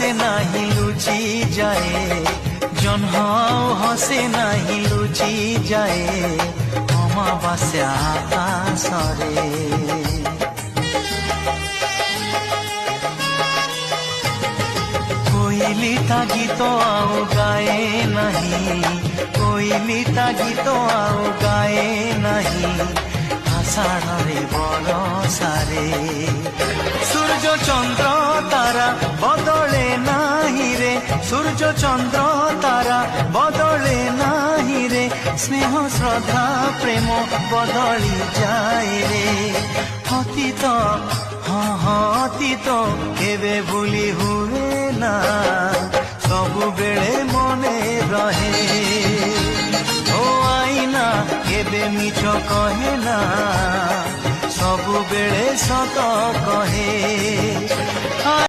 हसे नहीं लुचि जाए जन्म हसे नहीं लुचि जाए अमावास्या आकाशरे कोइलीटा गीत आउ गाए नहीं कोइलीटा गीत आउ गाए नहीं आषाढ़े बरसारे सूर्य चंद्र तारा बदले नाही रे सूर्य चंद्र तारा बदले नाही रे स्नेह श्रद्धा प्रेम बदली जाए रे अतीत अतीत केबे भूली हुए ना सबु बेले मने रहे ओ आईना केबे मिछ कहे ना सबु बेले सत कहे।